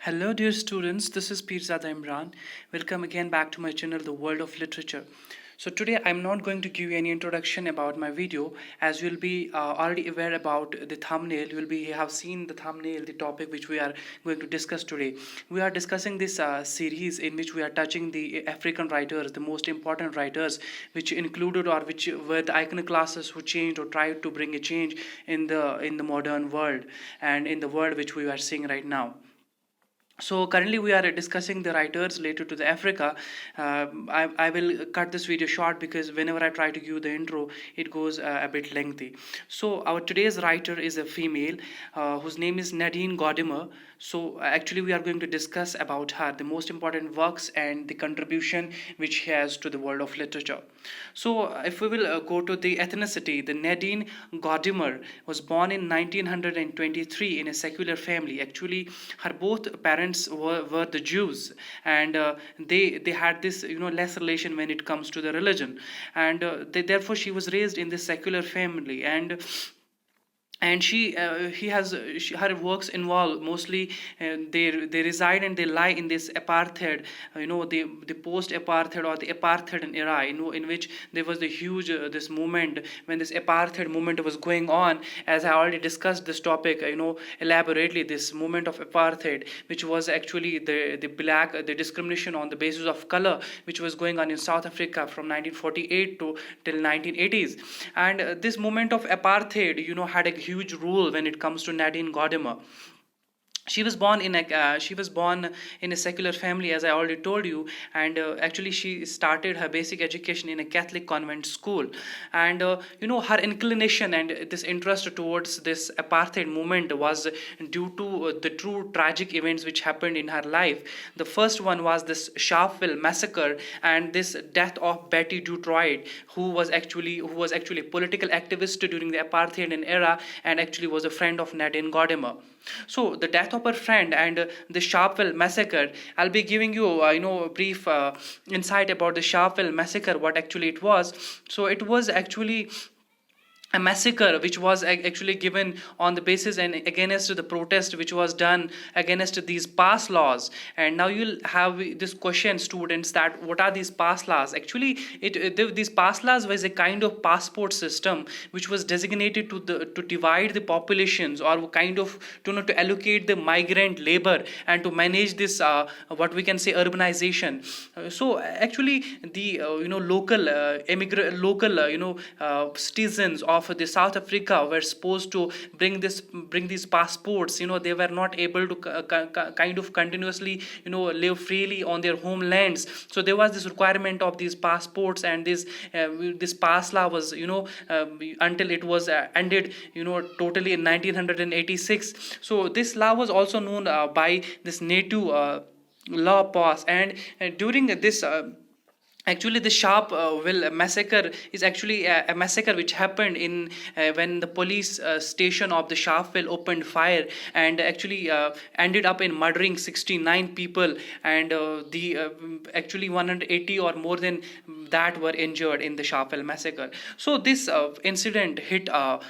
Hello, dear students. This is Pirzada Imran. Welcome again back to my channel, The World of Literature. So today I'm not going to give you any introduction about my video, as you'll be already aware about the thumbnail. You have seen the thumbnail, the topic which we are going to discuss today. We are discussing this series in which we are touching the African writers, the most important writers, which included or which were the iconoclasts who changed or tried to bring a change in the modern world and in the world which we are seeing right now. So currently we are discussing the writers related to the Africa. I will cut this video short because whenever I try to give the intro, it goes a bit lengthy. So our today's writer is a female whose name is Nadine Gordimer. So actually we are going to discuss about her, the most important works and the contribution which she has to the world of literature. So if we will go to the ethnicity, the Nadine Gordimer was born in 1923 in a secular family. Actually, her both parents were the Jews, and they had this less relation when it comes to the religion, and therefore she was raised in this secular family, and her works involve mostly they reside and they lie in this apartheid, the post apartheid or the apartheid era, in which there was the huge this movement when this apartheid movement was going on. As I already discussed this topic elaborately, this movement of apartheid, which was actually the discrimination on the basis of color, which was going on in South Africa from 1948 to till 1980s. And this movement of apartheid had a huge role when it comes to Nadine Gordimer. She was born in a secular family, as I already told you, and actually she started her basic education in a Catholic convent school. And her inclination and this interest towards this apartheid movement was due to the true tragic events which happened in her life. The first one was this Sharpeville massacre and this death of Betty Detroit, who was actually a political activist during the apartheid era, and actually was a friend of Nadine Gordimer. So the death of her friend and the Sharpeville massacre, I'll be giving you a brief insight about the Sharpeville massacre, what actually it was. So it was actually a massacre which was actually given on the basis and against the protest which was done against these pass laws. And now you'll have this question, students, that what are these pass laws? Actually these pass laws was a kind of passport system which was designated to divide the populations, or kind of to allocate the migrant labor and to manage this what we can say urbanization. So actually the citizens of the South Africa were supposed to bring these passports. They were not able to kind of continuously live freely on their homelands. So there was this requirement of these passports, and this pass law was until it was ended totally in 1986. So this law was also known by this native law pass. And during this actually, the Sharpeville massacre is actually a massacre which happened in when the police station of the Sharpeville opened fire and actually ended up in murdering 69 people, and actually 180 or more than that were injured in the Sharpeville massacre. So this incident hit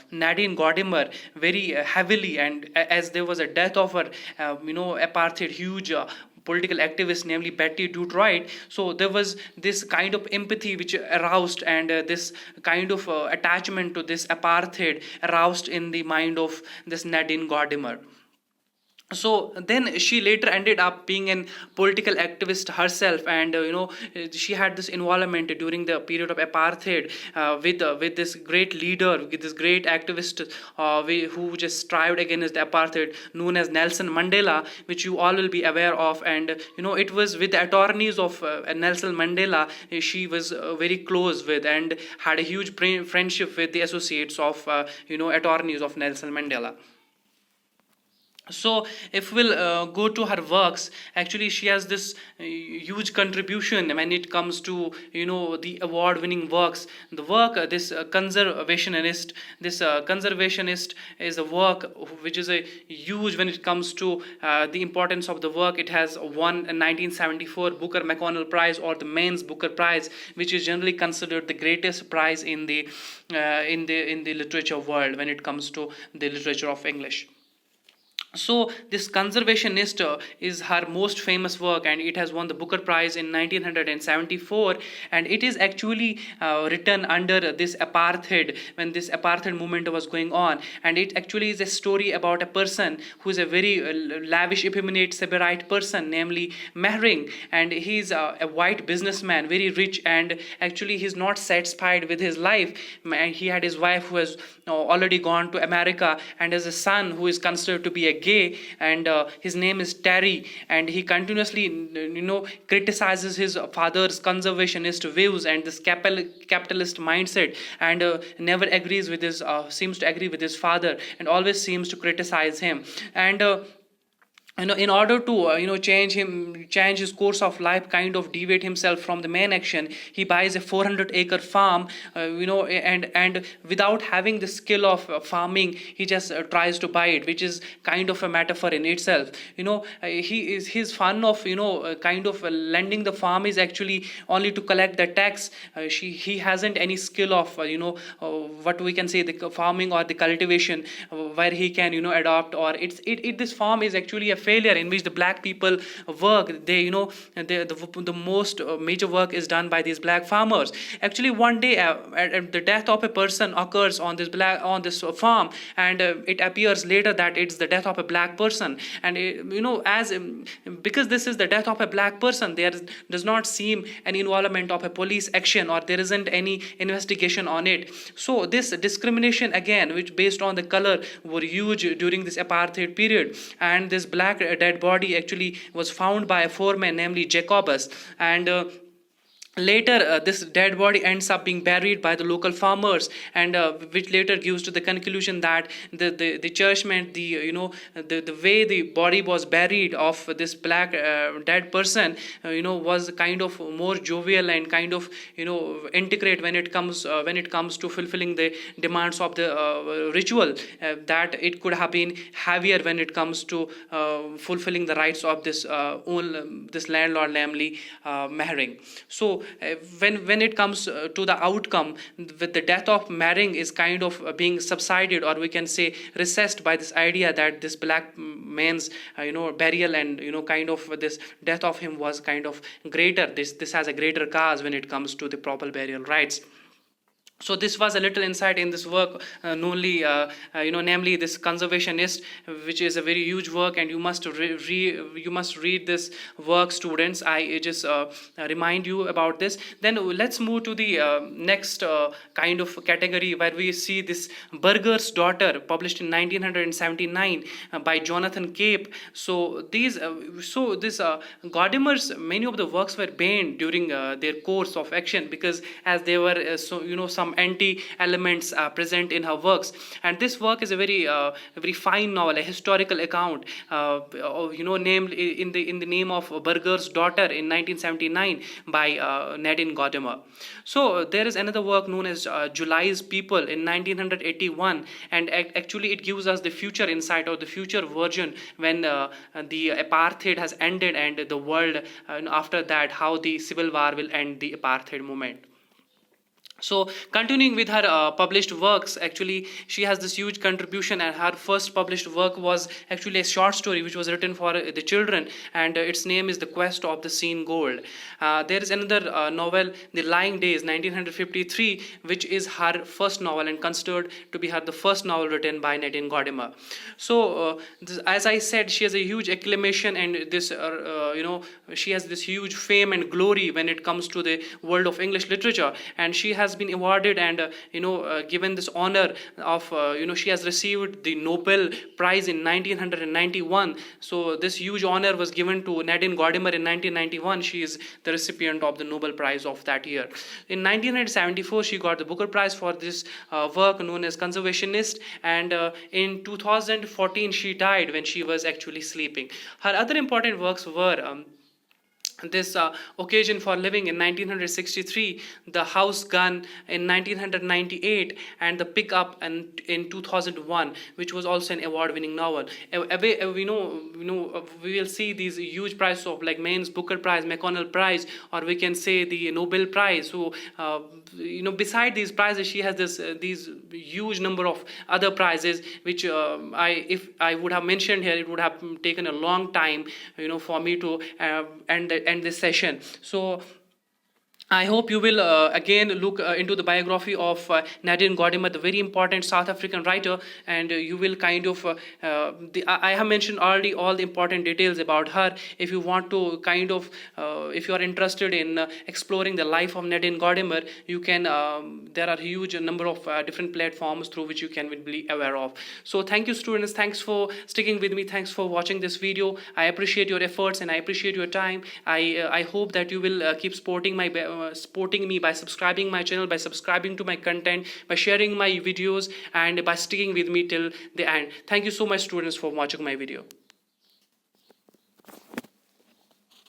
Nadine Gordimer very heavily, and as there was a death of her apartheid huge political activist, namely Betty Detroit. So there was this kind of empathy which aroused, and this kind of attachment to this apartheid aroused in the mind of this Nadine Gordimer. So then she later ended up being a political activist herself, and she had this involvement during the period of apartheid with this great leader, with this great activist who just strived against the apartheid, known as Nelson Mandela, which you all will be aware of. And it was with the attorneys of Nelson Mandela she was very close with, and had a huge friendship with the associates of attorneys of Nelson Mandela. So if we'll go to her works, actually she has this huge contribution when it comes to the award winning works. The work this conservationist is a work which is a huge when it comes to the importance of the work. It has won a 1974 Booker McConnell Prize, or the Men's Booker Prize, which is generally considered the greatest prize in the literature world when it comes to the literature of English. So this Conservationist is her most famous work, and it has won the Booker Prize in 1974. And it is actually written under this apartheid, when this apartheid movement was going on. And it actually is a story about a person who is a very lavish, effeminate, sybarite person, namely Mehring. And he's a white businessman, very rich, and actually he's not satisfied with his life. And he had his wife who has already gone to America, and has a son who is considered to be a gay, and his name is Terry, and he continuously criticizes his father's conservationist views and this capitalist mindset, and never agrees with his seems to agree with his father, and always seems to criticize him. And in order to change his course of life, kind of deviate himself from the main action, he buys a 400-acre farm, and without having the skill of farming, he just tries to buy it, which is kind of a metaphor in itself. He is his fun of kind of lending the farm is actually only to collect the tax. He hasn't any skill of what we can say, the farming or the cultivation, where he can adopt, or this farm is actually a failure in which the black people work. The most major work is done by these black farmers. Actually, one day the death of a person occurs on this farm, and it appears later that it's the death of a black person. And as because this is the death of a black person, there does not seem an involvement of a police action, or there isn't any investigation on it. So this discrimination, again, which based on the color, were huge during this apartheid period. And this black dead body actually was found by a foreman, namely Jacobus. And later this dead body ends up being buried by the local farmers, and which later gives to the conclusion that the churchmen, the way the body was buried of this black dead person was kind of more jovial and kind of integrate when it comes to fulfilling the demands of the ritual, that it could have been heavier when it comes to fulfilling the rights of this landlord, namely Mehring. So when it comes to the outcome, with the death of Mehring is kind of being subsided, or we can say recessed, by this idea that this black man's burial and kind of this death of him was kind of greater. This has a greater cause when it comes to the proper burial rights. So this was a little insight in this work, namely this Conservationist, which is a very huge work, and you must read this work, students. I just remind you about this. Then let's move to the next kind of category, where we see this Burger's Daughter, published in 1979 by Jonathan Cape. So this Gordimer's many of the works were banned during their course of action, because as they were some anti-elements present in her works. And this work is a very fine novel, a historical account, named in the name of Burger's Daughter in 1979 by Nadine Gordimer. So there is another work known as July's People in 1981, and actually it gives us the future insight, or the future version, when the apartheid has ended, and the world after that, how the civil war will end the apartheid movement. So continuing with her published works, actually she has this huge contribution, and her first published work was actually a short story which was written for the children, and its name is The Quest of the Seen Gold. There is another novel, The Lying Days, 1953, which is her first novel and considered to be the first novel written by Nadine Gordimer. So as I said, she has a huge acclamation, and this she has this huge fame and glory when it comes to the world of English literature, and she has been awarded and given this honor of she has received the Nobel Prize in 1991. So this huge honor was given to Nadine Gordimer in 1991. She is the recipient of the Nobel Prize of that year. In 1974, she got the Booker Prize for this work known as Conservationist, and in 2014 she died when she was actually sleeping. Her other important works were this occasion for living in 1963, the house gun in 1998, and the pickup in 2001, which was also an award-winning novel. We will see these huge prizes of like Mainz Booker Prize, McConnell Prize, or we can say the Nobel Prize. So beside these prizes, she has these huge number of other prizes, which if I would have mentioned here, it would have taken a long time, for me to end this session. So I hope you will again look into the biography of Nadine Gordimer, the very important South African writer, and you will kind of, I have mentioned already all the important details about her. If you want to kind of, if you are interested in exploring the life of Nadine Gordimer, you can, there are a huge number of different platforms through which you can be aware of. So thank you, students. Thanks for sticking with me. Thanks for watching this video. I appreciate your efforts and I appreciate your time. I hope that you will keep supporting me by subscribing my channel, by subscribing to my content, by sharing my videos, and by sticking with me till the end. Thank you so much, students, for watching my video.